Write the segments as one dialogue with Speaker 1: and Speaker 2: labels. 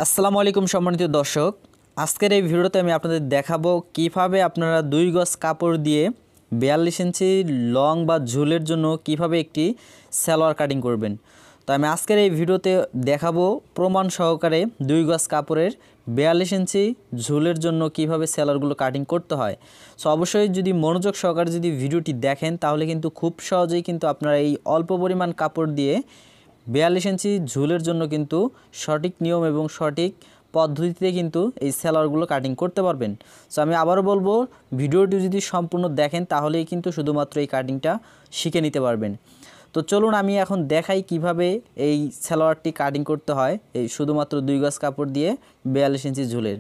Speaker 1: আসসালামু আলাইকুম সম্মানিত দর্শক, আজকের এই ভিডিওতে আমি আপনাদের দেখাবো কিভাবে আপনারা 2 গজ কাপড় দিয়ে 42 ইঞ্চি লং বা ঝুলের জন্য কিভাবে একটি সালোয়ার কাটিং করবেন। তো আমি আজকের এই ভিডিওতে দেখাবো প্রমাণ সহকারে 2 গজ কাপড়ের 42 ইঞ্চি ঝুলের জন্য কিভাবে সালোয়ারগুলো কাটিং করতে হয়। সো অবশ্যই যদি মনোযোগ সহকারে যদি ভিডিওটি দেখেন তাহলে কিন্তু খুব সহজেই কিন্তু আপনারা এই অল্প পরিমাণ কাপড় দিয়ে 42 ইঞ্চি ঝুলের জন্য কিন্তু সঠিক নিয়ম এবং সঠিক পদ্ধতিতে কিন্তু এই সেলারগুলো কাটিং করতে পারবেন। সো আমি আবারও বলবো, ভিডিওটি যদি সম্পূর্ণ দেখেন তাহলেই কিন্তু শুধুমাত্র এই কাটিংটা শিখে নিতে পারবেন। তো চলুন আমি এখন দেখাই কিভাবে এই সেলোয়ারটি কাটিং করতে হয় এই শুধুমাত্র 2 গজ কাপড় দিয়ে 42 ইঞ্চি ঝুলের।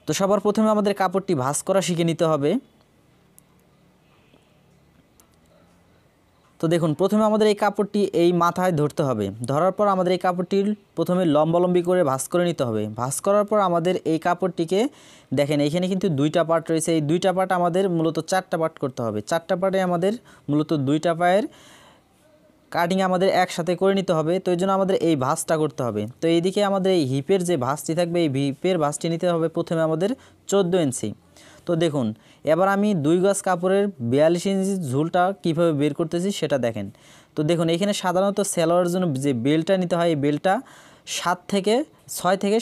Speaker 1: তো সবার প্রথমে আমাদের কাপড়টি ভাঁজ করা শিখে নিতে হবে। তো দেখুন, প্রথমে আমাদের এই কাপড়টি এই মাথায় ধরতে হবে। ধরার পর আমাদের এই কাপড়টি প্রথমে লম্বালম্বি করে ভাঁজ করে নিতে হবে। ভাঁজ করার পর আমাদের এই কাপড়টিকে দেখেন, এখানে কিন্তু 2টা পার্ট রয়েছে। এই 2টা পার্ট আমাদের মূলত 4টা পার্ট করতে হবে। 4টা পার্টে আমাদের মূলত 2টা পায়ের কাটিং আমাদের একসাথে করে নিতে হবে। তো এই জন্য আমাদের এই ভাঁজটা করতে হবে। তো এইদিকে আমাদের এই হিপের যে ভাঁজটি থাকবে, এই হিপের ভাঁজটি নিতে হবে প্রথমে আমাদের 14 ইঞ্চি। তো দেখুন, এবার আমি 2 গজ কাপড়ের 42 ইঞ্চি ঝুলটা কীভাবে বের করতেছি সেটা দেখেন। তো দেখুন, এখানে সাধারণত সেলোয়ারের জন্য যে বেল্টটা নিতে হয়, এই বেল্টটা 6 থেকে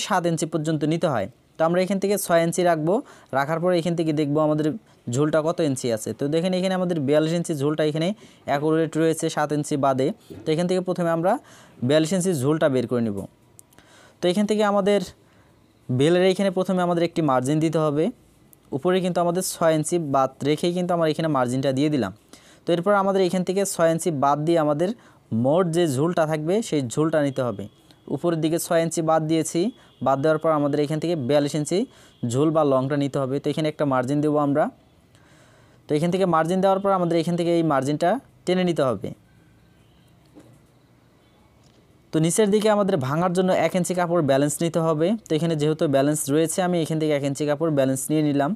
Speaker 1: 7 ইঞ্চি পর্যন্ত নিতে হয়। তো আমরা এখান থেকে 6 ইঞ্চি রাখবো। রাখার পরে এখান থেকে দেখবো আমাদের ঝুলটা কত ইঞ্চি আছে। তো দেখেন, এখানে আমাদের 42 ইঞ্চি ঝুলটা এখানে অ্যাকুরেট রয়েছে 7 ইঞ্চি বাদে। তো এখান থেকে প্রথমে আমরা 42 ইঞ্চি ঝুলটা বের করে নিব। তো এখান থেকে আমাদের বেলের এখানে প্রথমে আমাদের একটি মার্জিন দিতে হবে। উপরে কিন্তু আমাদের 6 ইঞ্চি বাদ রেখেই কিন্তু আমরা এখানে মার্জিনটা দিয়ে দিলাম। তো এরপর আমাদের এখান থেকে 6 ইঞ্চি বাদ দিয়ে আমাদের মোট যে ঝুলটা থাকবে সেই ঝুলটা নিতে হবে। উপরের দিকে 6 ইঞ্চি বাদ দিয়েছি। বাদ দেওয়ার পর আমাদের এখান থেকে 42 ইঞ্চি ঝুল বা লংটা নিতে হবে। তো এখানে একটা মার্জিন দেবো আমরা। তো এখান থেকে মার্জিন দেওয়ার পর আমাদের এখান থেকে এই মার্জিনটা টেনে নিতে হবে। তো নিচের দিকে আমাদের ভাঙার জন্য 1 ইঞ্চি কাপড় ব্যালেন্স নিতে হবে। তো এখানে যেহেতু ব্যালেন্স রয়েছে, আমি এখান থেকে 1 ইঞ্চি কাপড় ব্যালেন্স নিয়ে নিলাম।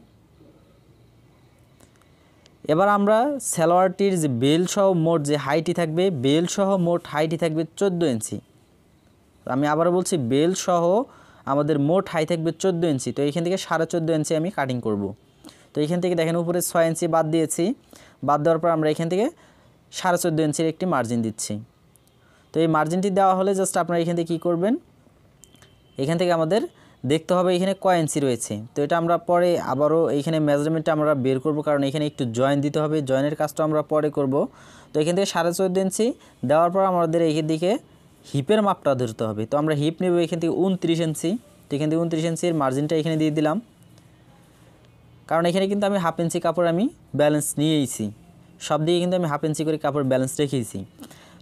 Speaker 1: এবার আমরা সালোয়ারটির যে বেল সহ মোট যে হাইটই থাকবে, বেল সহ মোট হাইটই থাকবে 14 ইঞ্চি। আমি আবারও বলছি, বেল সহ আমাদের মোট হাই থাকবে 14 ইঞ্চি। তো এখান থেকে 14.5 ইঞ্চি আমি কাটিং করব। তো এখান থেকে দেখেন, উপরে 6 ইঞ্চি বাদ দিয়েছি। বাদ দেওয়ার পর আমরা এখান থেকে 14.5 ইঞ্চির একটি মার্জিন দিচ্ছি। তো এই মার্জিনটি দেওয়া হলে জাস্ট আপনারা এখান থেকে কী করবেন, এখান থেকে আমাদের দেখতে হবে এখানে কয় ইঞ্চি রয়েছে। তো এটা আমরা পরে আবারও এইখানে মেজারমেন্টটা আমরা বের করব, কারণ এখানে একটু জয়েন দিতে হবে। জয়েনের কাজটা আমরা পরে করব। তো এখান থেকে 14.5 ইঞ্চি দেওয়ার পর আমাদের এই দিকে হিপের মাপটা ধরতে হবে। তো আমরা হিপ নেব এখান থেকে 29 ইঞ্চি। তো এখান থেকে 29 ইঞ্চির মার্জিনটা এখানে দিয়ে দিলাম, কারণ এখানে কিন্তু আমি হাফ ইঞ্চি কাপড় আমি ব্যালেন্স নিয়েইছি। সব দিকে কিন্তু আমি হাফ ইঞ্চি করে কাপড় ব্যালেন্স রেখেছি।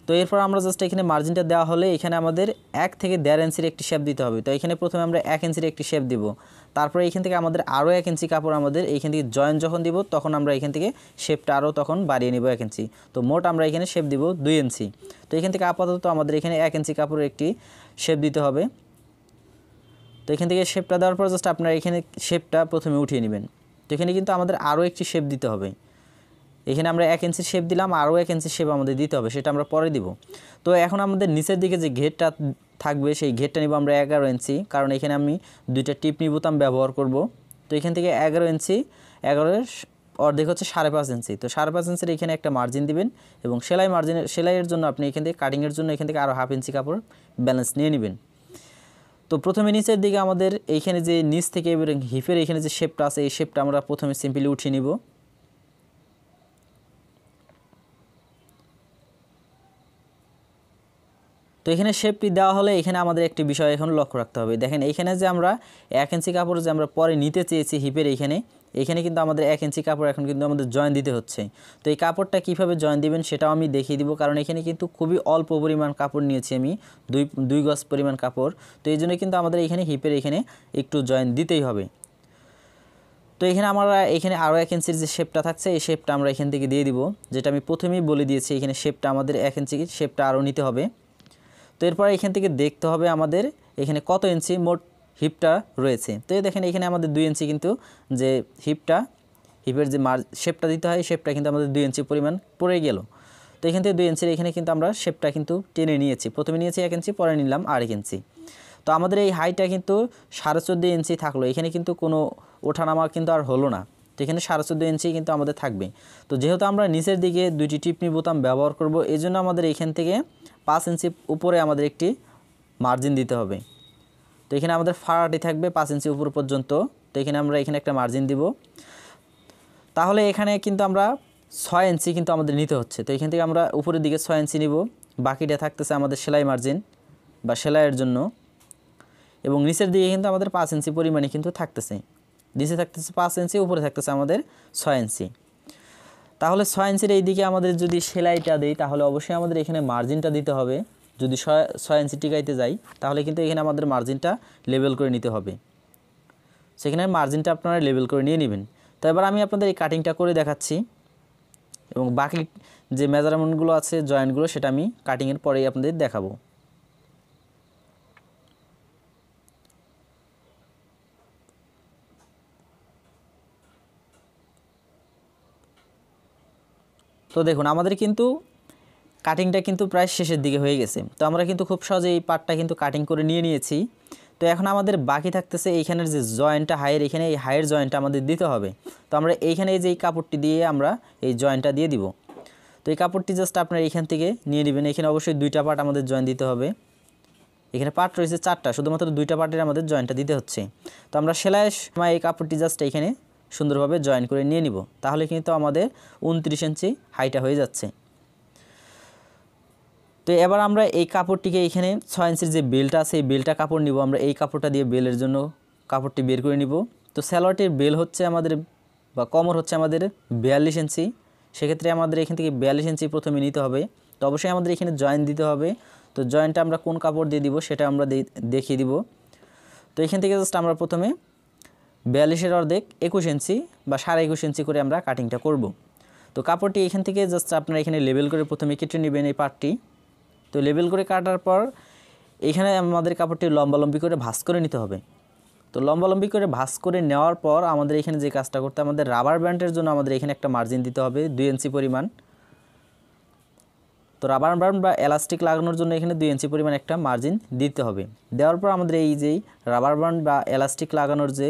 Speaker 1: তো এরপর আমরা জাস্ট এখানে মার্জিনটা দেওয়া হলে এখানে আমাদের 1 থেকে 1.5 ইঞ্চির একটি শেপ দিতে হবে। তো এখানে প্রথমে আমরা 1 ইঞ্চির একটি শেপ দিব। তারপরে এখান থেকে আমাদের আরও 1 ইঞ্চি কাপড় আমাদের এইখান থেকে জয়েন যখন দিব, তখন আমরা এখান থেকে শেপটা আরও তখন বাড়িয়ে নেব 1 ইঞ্চি। তো মোট আমরা এখানে শেপ দিব 2 ইঞ্চি। তো এখান থেকে আপাতত আমাদের এখানে 1 ইঞ্চি কাপড়ের একটি শেপ দিতে হবে। তো এখান থেকে শেপটা দেওয়ার পর জাস্ট আপনারা এখানে শেপটা প্রথমে উঠিয়ে নেবেন। তো এখানে কিন্তু আমাদের আরও একটি শেপ দিতে হবে। এখানে আমরা 1 ইঞ্চির শেপ দিলাম, আরও 1 ইঞ্চির শেপ আমাদের দিতে হবে, সেটা আমরা পরে দিব। তো এখন আমাদের নিচের দিকে যে ঘেরটা থাকবে সেই ঘেরটা নিব আমরা 11 ইঞ্চি, কারণ এখানে আমি 2টা টিপনি বোতাম ব্যবহার করব। তো এখান থেকে 11 ইঞ্চি, 11-এর অর্ধেক হচ্ছে 5.5 ইঞ্চি। তো 5.5 ইঞ্চির এখানে একটা মার্জিন দিবেন এবং সেলাইয়ের জন্য আপনি এখান থেকে কাটিংয়ের জন্য এখান থেকে আরও হাফ ইঞ্চি কাপড় ব্যালেন্স নিয়ে নেবেন। তো প্রথমে নিচের দিকে আমাদের এইখানে যে নিচ থেকে এবং হিপের এখানে যে শেপটা আছে, এই শেপটা আমরা প্রথমে সিম্পলি উঠিয়ে নিব। তো এখানে শেপটি দেওয়া হলে এখানে আমাদের একটি বিষয় এখন লক্ষ্য রাখতে হবে। দেখেন, এইখানে যে আমরা 1 ইঞ্চি কাপড় যে আমরা পরে নিতে চেয়েছি হিপের এখানে কিন্তু আমাদের 1 ইঞ্চি কাপড় এখন কিন্তু আমাদের জয়েন দিতে হচ্ছে। তো এই কাপড়টা কীভাবে জয়েন দিবেন সেটাও আমি দেখিয়ে দিব, কারণ এখানে কিন্তু খুবই অল্প পরিমাণ কাপড় নিয়েছি আমি, 2 গজ পরিমাণ কাপড়। তো এই জন্য কিন্তু আমাদের এখানে হিপের এখানে একটু জয়েন দিতেই হবে। তো এখানে আমরা এখানে আরও 1 ইঞ্চির যে শেপটা থাকছে, এই শেপটা আমরা এখান থেকে দিয়ে দিব, যেটা আমি প্রথমেই বলে দিয়েছি। এখানে শেপটা আমাদের 1 ইঞ্চি শেপটা আরও নিতে হবে। তো এরপর এখান থেকে দেখতে হবে আমাদের এখানে কত ইঞ্চি মোট হিপটা রয়েছে। তো দেখেন, এখানে আমাদের 2 ইঞ্চি কিন্তু যে হিপের যে শেপটা দিতে হয়, শেপটা কিন্তু আমাদের 2 ইঞ্চি পরিমাণ পড়ে গেল। তো এখান থেকে 2 ইঞ্চির এখানে কিন্তু আমরা শেপটা কিন্তু টেনে নিয়েছি। প্রথমে নিয়েছি 1 ইঞ্চি, পরে নিলাম আর 1 ইঞ্চি। তো আমাদের এই হাইটটা কিন্তু 14.5 ইঞ্চি থাকলো, এখানে কিন্তু কোনো ওঠানামা কিন্তু আর হলো না। তো এখানে 14.5 ইঞ্চি কিন্তু আমাদের থাকবে। তো যেহেতু আমরা নিচের দিকে দুইটি টিপনি বোতাম ব্যবহার করব, এই জন্য আমাদের এখান থেকে 5 ইঞ্চি উপরে আমাদের একটি মার্জিন দিতে হবে। তো এখানে আমাদের ফাড়াটি থাকবে 5 ইঞ্চি উপর পর্যন্ত। তো এখানে আমরা এখানে একটা মার্জিন দিব। তাহলে এখানে কিন্তু আমরা 6 ইঞ্চি কিন্তু আমাদের নিতে হচ্ছে। তো এখান থেকে আমরা উপরের দিকে 6 ইঞ্চি নিব, বাকিটা থাকতেছে আমাদের সেলাই মার্জিন বা সেলাইয়ের জন্য। এবং নিচের দিকে কিন্তু আমাদের 5 ইঞ্চি পরিমাণে কিন্তু থাকতেছে, নিচে থাকতেছে 5 ইঞ্চি, উপরে থাকতেছে আমাদের 6 ইঞ্চি। তাহলে 6 ইঞ্চির এই দিকে আমাদের যদি সেলাইটা দেই তাহলে অবশ্যই আমাদের এখানে মার্জিনটা দিতে হবে। যদি 6 ইঞ্চি টিকাইতে যাই তাহলে কিন্তু এখানে আমাদের মার্জিনটা লেবেল করে নিতে হবে। সেখানে মার্জিনটা আপনারা লেবেল করে নিয়ে নেবেন। তো এবার আমি আপনাদের এই কাটিংটা করে দেখাচ্ছি এবং বাকি যে মেজারমেন্টগুলো আছে জয়েন্টগুলো সেটা আমি কাটিংয়ের পরেই আপনাদের দেখাবো। তো দেখুন আমাদের কিন্তু কাটিংটা কিন্তু প্রায় শেষের দিকে হয়ে গেছে। তো আমরা কিন্তু খুব সহজে এই পার্টটা কিন্তু কাটিং করে নিয়ে নিয়েছি। তো এখন আমাদের বাকি থাকতেছে এইখানের যে জয়েন্টটা হাইয়ের, এখানে এই হাইয়ের জয়েন্টটা আমাদের দিতে হবে। তো আমরা এইখানে এই যে এই কাপড়টি দিয়ে আমরা এই জয়েন্টটা দিয়ে দিব। তো এই কাপড়টি জাস্ট আপনারা এইখান থেকে নিয়ে নেবেন। এখানে অবশ্যই 2টা পার্ট আমাদের জয়েন্ট দিতে হবে। এখানে পার্ট রয়েছে 4টা, শুধুমাত্র 2টা পার্টের আমাদের জয়েন্টটা দিতে হচ্ছে। তো আমরা সেলাইয়ের সময় এই কাপড়টি জাস্ট এইখানে সুন্দরভাবে জয়েন করে নিয়ে নিব। তাহলে কিন্তু আমাদের 29 ইঞ্চি হাইটা হয়ে যাচ্ছে। তো এবার আমরা এই কাপড়টিকে এখানে 6 ইঞ্চির যে বেলটা আছে এই বেলটা কাপড় নিব। আমরা এই কাপড়টা দিয়ে বেলের জন্য কাপড়টি বের করে নিব। তো সালোয়ারটির বেল হচ্ছে আমাদের বা কমর হচ্ছে আমাদের 42 ইঞ্চি। সেক্ষেত্রে আমাদের এখান থেকে 42 ইঞ্চি প্রথমে নিতে হবে। তো অবশ্যই আমাদের এখানে জয়েন দিতে হবে। তো জয়েনটা আমরা কোন কাপড় দিয়ে দিব সেটা আমরা দেখিয়ে দিব। তো এখান থেকে জাস্ট আমরা প্রথমে 42-এর অর্ধেক 21 ইঞ্চি বা 21.5 ইঞ্চি করে আমরা কাটিংটা করব। তো কাপড়টি এখান থেকে জাস্ট আপনারা এখানে লেবেল করে প্রথমে কেটে নেবেন এই পার্টটি। তো লেবেল করে কাটার পর এখানে আমাদের কাপড়টি লম্বালম্বি করে ভাঁজ করে নিতে হবে। তো লম্বালম্বি করে ভাঁজ করে নেওয়ার পর আমাদের এখানে যে কাজটা করতে, আমাদের রাবার ব্যান্ডের জন্য আমাদের এখানে একটা মার্জিন দিতে হবে 2 ইঞ্চি পরিমাণ। তো রাবার ব্যান্ড বা এলাস্টিক লাগানোর জন্য এখানে 2 ইঞ্চি পরিমাণ একটা মার্জিন দিতে হবে। দেওয়ার পর আমাদের এই যেই রাবার ব্যান্ড বা এলাস্টিক লাগানোর যে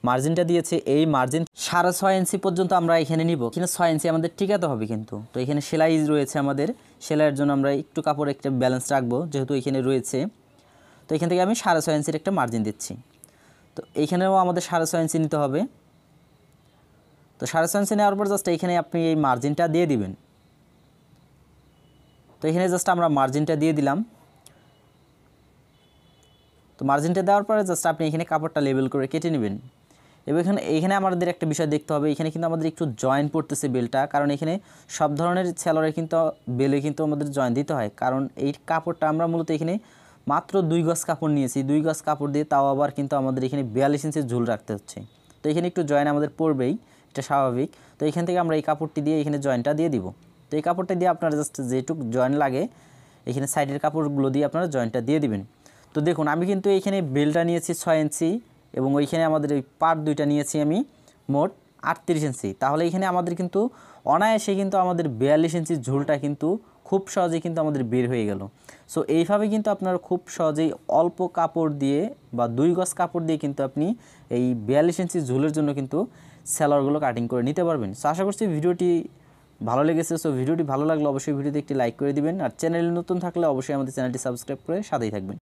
Speaker 1: মার্জিনটা দিয়েছে এই মার্জিন 6.5 ইঞ্চি পর্যন্ত আমরা এখানে নিব। এখানে 6 ইঞ্চি আমাদের টিকাতে হবে কিন্তু। তো এখানে সেলাই রয়েছে, আমাদের সেলাইয়ের জন্য আমরা একটু কাপড় একটা ব্যালেন্স রাখবো যেহেতু এখানে রয়েছে। তো এখান থেকে আমি 6.5 ইঞ্চির একটা মার্জিন দিচ্ছি। তো এইখানেও আমাদের 6.5 ইঞ্চি নিতে হবে। তো 6.5 ইঞ্চি নেওয়ার পর জাস্ট এখানে আপনি এই মার্জিনটা দিয়ে দিবেন। তো এখানে জাস্ট আমরা মার্জিনটা দিয়ে দিলাম। তো মার্জিনটা দেওয়ার পরে জাস্ট আপনি এখানে কাপড়টা লেবেল করে কেটে নেবেন। এবং এখানে আমাদের একটা বিষয় দেখতে হবে, এখানে কিন্তু আমাদের একটু জয়েন্ট পড়তেছে বেলটা, কারণ এখানে সব ধরনের সেলোয়ারে কিন্তু বেলে কিন্তু আমাদের জয়েন্ট দিতে হয়। কারণ এই কাপড়টা আমরা মূলত এখানে মাত্র 2 গজ কাপড় নিয়েছি, 2 গজ কাপড় দিয়ে তাও আবার কিন্তু আমাদের এখানে 42 ইঞ্চির ঝুল রাখতে হচ্ছে। তো এখানে একটু জয়েন্ট আমাদের পড়বেই, এটা স্বাভাবিক। তো এখান থেকে আমরা এই কাপড়টি দিয়ে এখানে জয়েন্টটা দিয়ে দিব। তো এই কাপড়টা দিয়ে আপনারা জাস্ট যেটুকু জয়েন্ট লাগে এখানে সাইডের কাপড়গুলো দিয়ে আপনারা জয়েন্টটা দিয়ে দিবেন। তো দেখুন আমি কিন্তু এখানে বেলটা নিয়েছি 6 ইঞ্চি এবং ওইখানে আমাদের ওই পার্ট 2টা নিয়েছি আমি মোট 38 ইঞ্চি। তাহলে এখানে আমাদের কিন্তু অনায়াসে কিন্তু আমাদের 42 ইঞ্চির ঝুলটা কিন্তু খুব সহজেই কিন্তু আমাদের বের হয়ে গেল। সো এইভাবে কিন্তু আপনারা খুব সহজেই অল্প কাপড় দিয়ে বা 2 গজ কাপড় দিয়ে কিন্তু আপনি এই 42 ইঞ্চি ঝুলের জন্য কিন্তু সেলোয়ারগুলো কাটিং করে নিতে পারবেন। সো আশা করছি ভিডিওটি ভালো লেগেছে। সো ভিডিওটি ভালো লাগলে অবশ্যই ভিডিওতে একটি লাইক করে দিবেন, আর চ্যানেলে নতুন থাকলে অবশ্যই আমাদের চ্যানেলটি সাবস্ক্রাইব করে সাথেই থাকবেন।